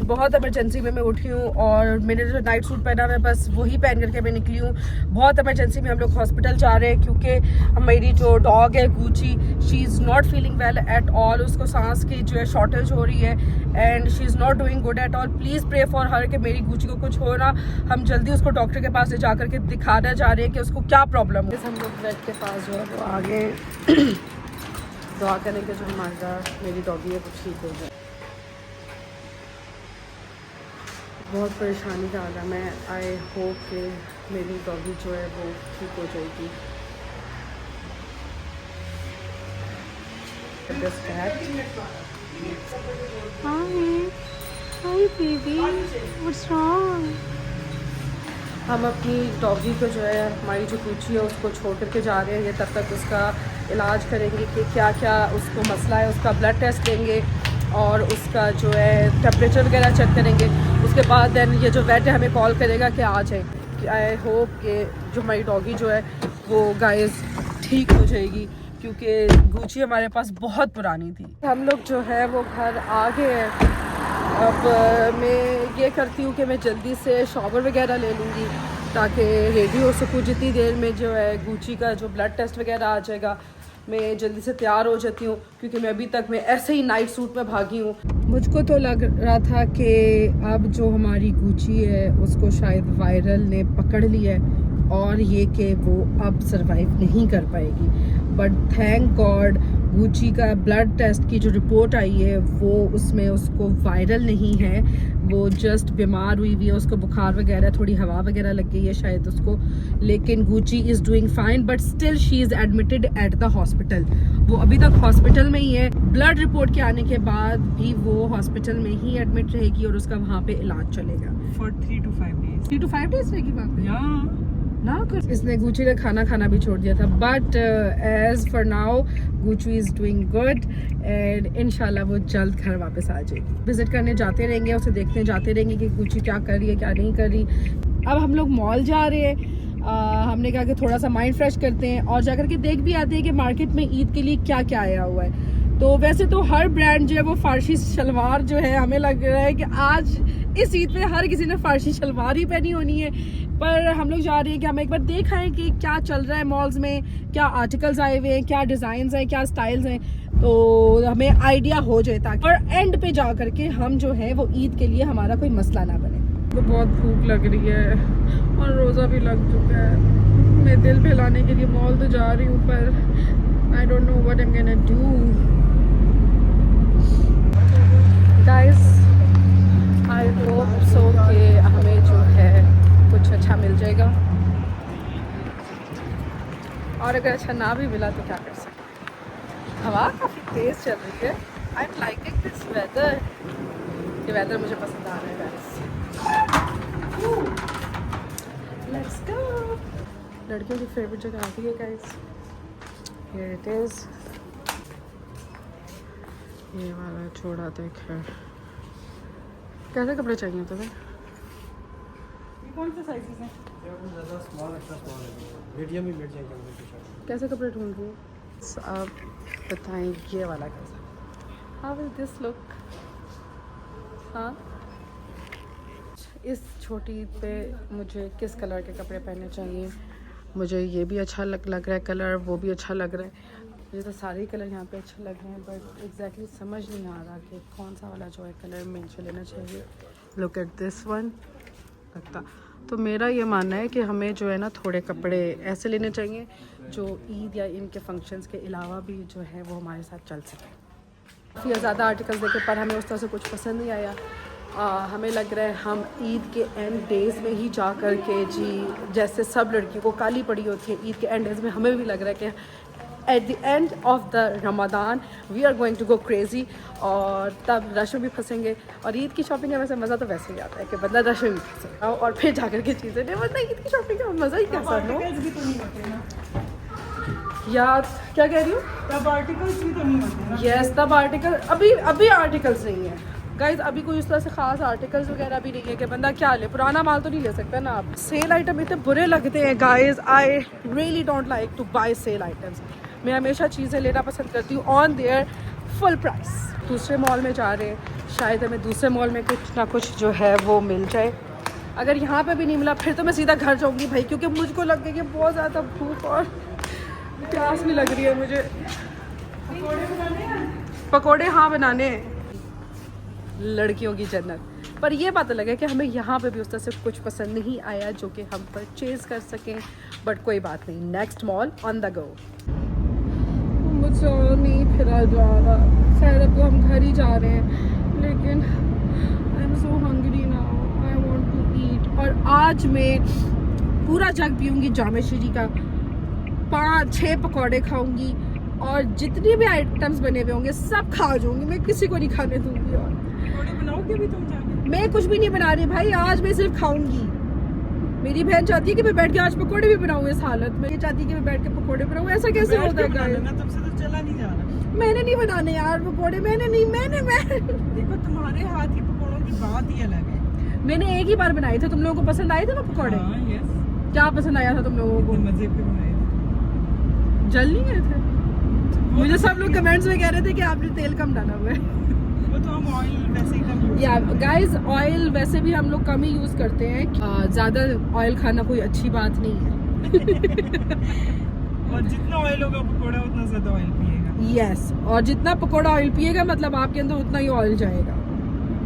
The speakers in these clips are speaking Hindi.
बहुत इमरजेंसी में मैं उठी हूँ और मैंने जो नाइट सूट पहना है बस वही पहन करके मैं निकली हूँ। बहुत इमरजेंसी में हम लोग हॉस्पिटल जा रहे हैं क्योंकि मेरी जो डॉग है Gucci, she is not feeling well at all. उसको सांस की जो है शॉर्टेज हो रही है and she is not doing good at all. Please pray for her कि मेरी गुची को कुछ हो ना। हम जल्दी उसको डॉक्टर के पास ले जा करके दिखाना जा रहे हैं कि उसको क्या प्रॉब्लम है। हम लोग बेड के पास जो है वो आगे दुआ करें कि जो हमारा मेरी डॉगी है वो ठीक हो जाए। बहुत परेशानी का आलम है। आई होप कि मेरी डॉगी जो है वो ठीक हो जाएगी। Hi baby, what's wrong? हम अपनी डॉगी को जो है हमारी जो पूछी है उसको छोड़ करके जा रहे हैं। ये तब तक उसका इलाज करेंगे कि क्या क्या उसको मसला है। उसका ब्लड टेस्ट लेंगे और उसका जो है टेम्परेचर वगैरह चेक करेंगे। उसके बाद देन ये जो वेट है हमें कॉल करेगा कि आ जाए। आई होप कि जो हमारी डॉगी जो है वो गाइस ठीक हो जाएगी क्योंकि गुची हमारे पास बहुत पुरानी थी। हम लोग जो है वो घर आ गए हैं। अब मैं ये करती हूँ कि मैं जल्दी से शॉवर वगैरह ले लूँगी ताकि रेडी हो सकूँ। जितनी देर में जो है गुची का जो ब्लड टेस्ट वगैरह आ जाएगा मैं जल्दी से तैयार हो जाती हूँ क्योंकि मैं अभी तक मैं ऐसे ही नाइट सूट में भागी हूँ। मुझको तो लग रहा था कि अब जो हमारी गुची है उसको शायद वायरल ने पकड़ लिया है और ये कि वो अब सरवाइव नहीं कर पाएगी। बट थैंक गॉड गुची का ब्लड टेस्ट की जो रिपोर्ट आई है वो उसमें उसको वायरल नहीं है। वो जस्ट बीमार हुई है, उसको बुखार वगैरह, थोड़ी हवा वगैरह लग गई है शायद उसको। लेकिन Gucci is doing fine but still she is admitted at the hospital. वो अभी तक हॉस्पिटल में ही है। ब्लड रिपोर्ट के आने के बाद भी वो हॉस्पिटल में ही एडमिट रहेगी और उसका वहाँ पे इलाज चलेगा For 3 to 5 days. 3 to 5 days रहेगी वहाँ पे। Yeah. ना कुछ इसने गुची ने खाना भी छोड़ दिया था। But as for now Gucci is doing good and इंशाल्लाह वो जल्द घर वापस आ जाएगी। विजिट करने जाते रहेंगे, उसे देखने जाते रहेंगे कि गुची क्या कर रही है क्या नहीं कर रही। अब हम लोग मॉल जा रहे हैं। हमने कहा कि थोड़ा सा माइंड फ्रेश करते हैं और जाकर के देख भी आते हैं कि मार्केट में ईद के लिए क्या क्या आया हुआ है। तो वैसे तो हर ब्रांड जो है वो फारसी शलवार जो है, हमें लग रहा है कि आज इस ईद पे हर किसी ने फारसी शलवार ही पहनी होनी है। पर हम लोग जा रहे हैं कि हम एक बार देख आएँ कि क्या चल रहा है मॉल्स में, क्या आर्टिकल्स आए हुए हैं, क्या डिज़ाइंस हैं, क्या स्टाइल्स हैं, तो हमें आइडिया हो जाए ताकि और एंड पे जा करके हम जो है वो ईद के लिए हमारा कोई मसला ना बने। तो बहुत भूख लग रही है और रोज़ा भी लग चुका है। मैं दिल बहलाने के लिए मॉल तो जा रही हूँ पर I don't know what I am gonna do. Guys I hope so कि हमें जो है कुछ अच्छा मिल जाएगा और अगर अच्छा ना भी मिला तो क्या कर सकते। हवा काफ़ी तेज़ चल रही है। I am liking this weather. ये वेदर मुझे पसंद आ रहा है गाइस। Let's go. लड़कियों की फेवरेट जगह आ गई है गाइस। Here it is. ये वाला छोड़ा देख है। कैसे कपड़े चाहिए तुम्हें? कौन से साइजेस हैं? ज़्यादा स्मॉल, एक्स्ट्रा स्मॉल है। मीडियम ही मिल जाएंगे मुझे टी-शर्ट। कैसे कपड़े ढूंढ रही हूँ? आप बताएं ये वाला कैसा? How will this look? हाँ, इस छोटी पे मुझे किस कलर के कपड़े पहनने चाहिए? मुझे ये भी अच्छा लग रहा है कलर, वो भी अच्छा लग रहा है। मुझे तो सारे कलर यहाँ पे अच्छे लग रहे हैं बट एग्जैक्टली समझ नहीं आ रहा कि कौन सा वाला जो है कलर मुझे लेना चाहिए। Look at this one. लगता तो मेरा ये मानना है कि हमें जो है ना थोड़े कपड़े ऐसे लेने चाहिए जो ईद या इनके फंक्शंस के अलावा भी जो है वो हमारे साथ चल सके। काफ़ी ज़्यादा आर्टिकल्स देखे पर हमें उस तरह से कुछ पसंद नहीं आया। हमें लग रहा है हम ईद के एंड डेज़ में ही जा कर के जी जैसे सब लड़कियों को काली पड़ी होती है ईद के एंड डेज़ में, हमें भी लग रहा है कि at the end of the Ramzan we are going to go crazy और तब रश में भी फंसेंगे। और ईद की शॉपिंग का वैसे मज़ा तो वैसे ही आता है कि बंदा रश में भी फंसे और फिर जाकर के चीज़ें नहीं, वरना ईद की शॉपिंग का मज़ा ही कैसा हो यार। क्या कह रही हूँ? तब आर्टिकल्स भी तो नहीं होते ना। यस, तब आर्टिकल अभी आर्टिकल्स नहीं है गाइज। अभी कोई उस तरह से ख़ास आर्टिकल्स वगैरह भी नहीं है कि बंदा क्या ले। पुराना माल तो नहीं ले सकता ना आप। सेल आइटम इतने बुरे लगते हैं guys. I really don't like to buy sale items. मैं हमेशा चीज़ें लेना पसंद करती हूँ ऑन देयर फुल प्राइस। दूसरे मॉल में जा रहे हैं, शायद हमें दूसरे मॉल में कुछ ना कुछ जो है वो मिल जाए। अगर यहाँ पे भी नहीं मिला फिर तो मैं सीधा घर जाऊँगी भाई, क्योंकि मुझको लग गई है बहुत ज़्यादा भूख और प्यास भी लग रही है मुझे। पकोड़े हाँ बनाने हैं, लड़कियों की जन्नत। पर ये पता लगा कि हमें यहाँ पे भी उस तरह से कुछ पसंद नहीं आया जो कि हम परचेज़ कर सकें, बट कोई बात नहीं, next mall on the go. मुझे नहीं फिरा जा रहा, शायद अब तो हम घर ही जा रहे हैं, लेकिन I am so hungry now, I want to eat. और आज मैं पूरा जग पीऊँगी जामे शीरी का, 5-6 पकौड़े खाऊंगी और जितने भी आइटम्स बने हुए होंगे सब खा जाऊंगी, मैं किसी को नहीं खाने दूंगी। और पकौड़े बनाओगे भी तुम जाके? मैं कुछ भी नहीं बना रही भाई, आज मैं सिर्फ खाऊंगी। मेरी बहन चाहती है कि मैं बैठ के आज पकौड़े भी बनाऊँ इस हालत में, ये चाहती है कि मैं बैठ के पकौड़े बनाऊँ, ऐसा कैसे होता है गाइस? तुमसे तो चला नहीं जा रहा। मैंने नहीं बनाने यार पकौड़े, मैंने देखो तुम्हारे हाथ के पकौड़ों की बात ही अलग है। मैंने एक ही बार बनाए थे, तुम लोगों को पसंद आए थे ना पकौड़े? हाँ, यस। क्या पसंद आया था तुम लोगों को? मजे के बनाए थे। जल नहीं गए थे? मुझे सब लोग कमेंट्स में कह रहे थे कि आपने तेल कम डाला हुआ है। वो तो हम ऑयल वैसे ही कम यूज या गाइस, ऑयल वैसे भी हम लोग कम ही यूज़ करते हैं, ज़्यादा ऑयल खाना कोई अच्छी बात नहीं है। और जितना ऑयल होगा पकौड़ा उतना ज्यादा ऑयल पिएगा। यस, और जितना पकौड़ा ऑयल पिएगा मतलब आपके अंदर उतना ही ऑयल जाएगा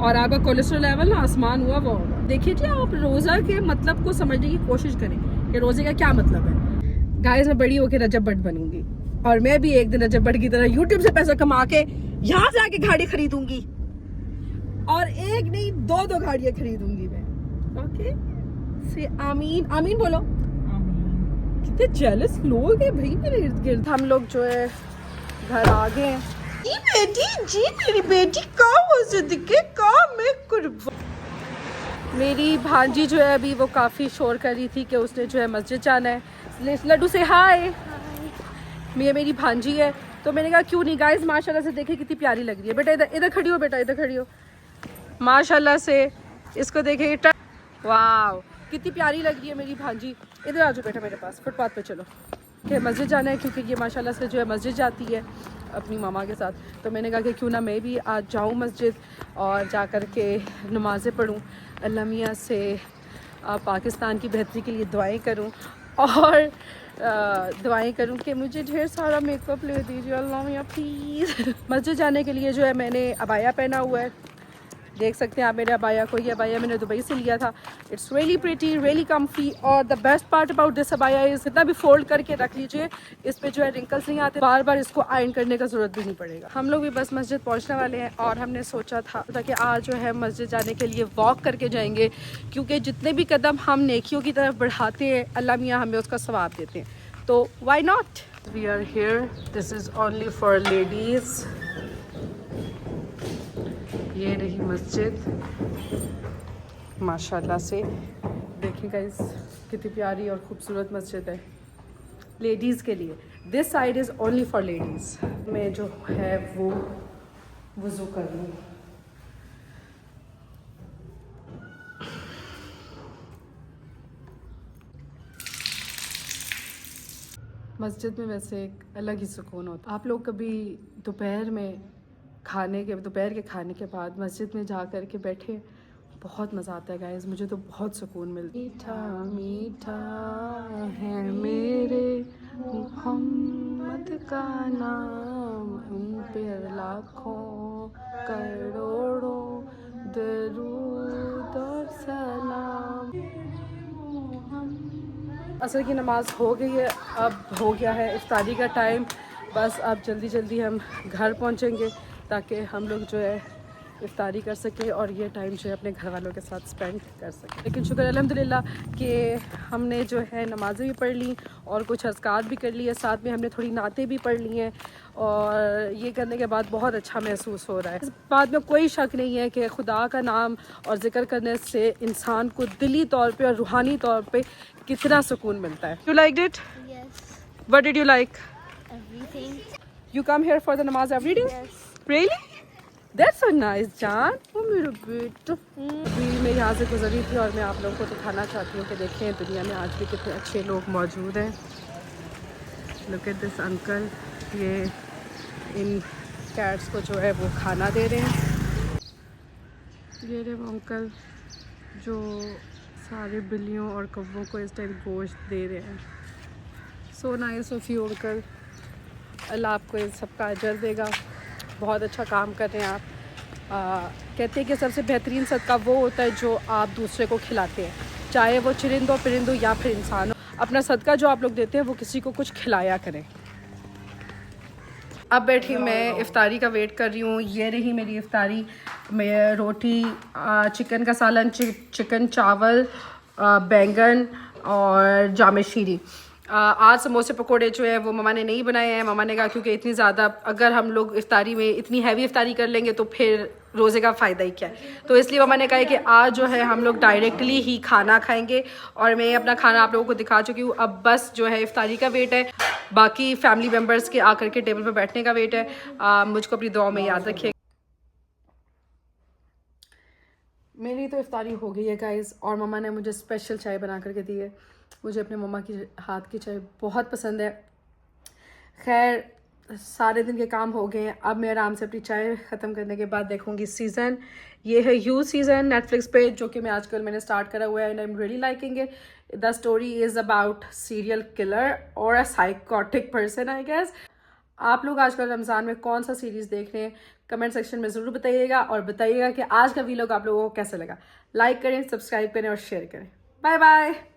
और आपका कोलेस्ट्रॉल लेवल ना आसमान हुआ वो होगा। देखिए जी, आप रोज़ा के मतलब को समझने की कोशिश करें कि रोज़े का क्या मतलब है। गाइस, मैं बड़ी होकर रजब भट्ट बनूंगी और मैं भी एक दिन रजब भट्ट की तरह यूट्यूब से पैसा कमा के यहाँ से आके गाड़ी खरीदूंगी, और एक नहीं 2 गाड़ियाँ खरीदूंगी मैं। ओके, से आमीन आमीन बोलो। कितने जेलस लोग हैं भाई मेरे इर्द गिर्द। हम लोग जो है घर आ गए हैं। जी बेटी, जी मेरी बेटी, कहाँ हो सिद्दीक़े, कहाँ मैं कुर्बान। मेरी भांजी जो है अभी वो काफ़ी शोर कर रही थी कि उसने जो है मस्जिद जाना है। लड्डू से हाय, ये मेरी भांजी है, तो मैंने कहा क्यों नहीं। गाइस माशाल्लाह से देखे कितनी प्यारी लग रही है। बेटा इधर खड़ी हो, बेटा इधर खड़ी हो, माशाल्लाह से इसको देखे, वाह कितनी प्यारी लग रही है मेरी भांजी। इधर आ जाओ बेटा मेरे पास, फुटपाथ पे चलो कि मस्जिद जाना है, क्योंकि ये माशाल्लाह से जो है मस्जिद जाती है अपनी मामा के साथ। तो मैंने कहा कि क्यों ना मैं भी आज जाऊँ मस्जिद और जा कर के नमाज़ें पढ़ूँ, अल्लाह मियाँ से पाकिस्तान की बेहतरी के लिए दुआएं करूँ और दुआएं करूँ कि मुझे ढेर सारा मेकअप ले दीजिए अल्लाह मियाँ प्लीज़। मस्जिद जाने के लिए जो है मैंने अबाया पहना हुआ है, देख सकते हैं आप मेरे अबाया को। ये अबाया मैंने दुबई से लिया था। It's really pretty, really comfy, और the best part about this अबाया इज़ इतना भी फोल्ड करके रख लीजिए, इस पे जो है रिंकल्स नहीं आते, बार बार इसको आयरन करने का ज़रूरत भी नहीं पड़ेगा। हम लोग भी बस मस्जिद पहुंचने वाले हैं और हमने सोचा था कि आज जो है मस्जिद जाने के लिए वॉक करके जाएंगे, क्योंकि जितने भी कदम हम नेकियों की तरफ बढ़ाते हैं अल्लाह मियाँ हमें उसका सवाब देते हैं, तो why not. We are here, this is only for ladies. ये रही मस्जिद माशाल्लाह से, देखिए गाइस कितनी प्यारी और ख़ूबसूरत मस्जिद है लेडीज़ के लिए। This side is only for ladies. मैं जो है वो वज़ू कर लूँ। मस्जिद में वैसे एक अलग ही सुकून होता है। आप लोग कभी दोपहर के खाने के बाद मस्जिद में जा कर के बैठे, बहुत मज़ा आता है गाइस, मुझे तो बहुत सुकून मिलता है। मीठा मीठा है मेरे मोहम्मद का नाम, उन पे लाखों करोड़ों दरूद और सलाम। असर की नमाज़ हो गई है, अब हो गया है इफ्तारी का टाइम। बस अब जल्दी जल्दी हम घर पहुंचेंगे ताकि हम लोग जो है इफ्तारी कर सकें और ये टाइम जो है अपने घर वालों के साथ स्पेंड कर सकें। लेकिन शुक्र अल्हम्दुलिल्लाह कि हमने जो है नमाज़ें भी पढ़ ली और कुछ अज़कार भी कर लिए, साथ में हमने थोड़ी नातें भी पढ़ ली हैं, और ये करने के बाद बहुत अच्छा महसूस हो रहा है। इस बात में कोई शक नहीं है कि खुदा का नाम और ज़िक्र करने से इंसान को दिली तौर पे और रूहानी तौर पे कितना सुकून मिलता है। You like it? Yes. What did you like? Everything. You come here for the namaz every day? Yes. Really? That's so nice, जान। वो मेरा बेटा। अभी मैं यहाँ से गुजरी थी और मैं आप लोगों को दिखाना चाहती हूँ कि देखें दुनिया में आज भी कितने अच्छे लोग मौजूद हैं। Look at this uncle, ये इन कैट्स को जो है वो खाना दे रहे हैं। ये रहे वो अंकल जो सारे बिल्लियों और कौवों को इस टाइम गोश्त दे रहे हैं। So nice of you uncle, Allah आपको इन सब का अजर देगा, बहुत अच्छा काम कर रहे हैं आप। कहते हैं कि सबसे बेहतरीन सदका वो होता है जो आप दूसरे को खिलाते हैं, चाहे वो चरिंद हो परिंद हो या फिर इंसान हो। अपना सदका जो आप लोग देते हैं वो किसी को कुछ खिलाया करें। अब बैठी मैं इफ़्तारी का वेट कर रही हूँ। ये रही मेरी इफ़्तारी में रोटी, चिकन का सालन, चिकन चावल, बैंगन और जामे शीरी। आज समोसे पकोड़े जो है वो ममा ने नहीं बनाए हैं। ममा ने कहा क्योंकि इतनी ज़्यादा अगर हम लोग इफ़्तारी में इतनी हैवी इफ़्तारी कर लेंगे तो फिर रोज़े का फ़ायदा ही क्या है, तो इसलिए ममा ने कहा कि आज जो है हम लोग डायरेक्टली ही खाना खाएंगे। और मैं अपना खाना आप लोगों को दिखा चुकी हूँ। अब बस जो है इफ़्तारी का वेट है, बाकी फैमिली मेम्बर्स के आकर के टेबल पर बैठने का वेट है। मुझको अपनी दुआओं में याद रखिए। मेरी तो इफ़्तारी हो गई है गाइस, और ममा ने मुझे स्पेशल चाय बना करके दी है। मुझे अपने ममा की हाथ की चाय बहुत पसंद है। खैर सारे दिन के काम हो गए हैं, अब मैं आराम से अपनी चाय ख़त्म करने के बाद देखूंगी सीज़न। ये है यू सीज़न नेटफ्लिक्स पे, जो कि मैं आजकल मैंने स्टार्ट करा हुआ है and I am really liking it. The story is about serial killer और अ साइकोटिक पर्सन आई गेस। आप लोग आजकल रमज़ान में कौन सा सीरीज़ देख रहे हैं कमेंट सेक्शन में ज़रूर बताइएगा, और बताइएगा कि आज का वीलॉग आप लोगों को कैसा लगा। लाइक करें, सब्सक्राइब करें और शेयर करें। Bye bye.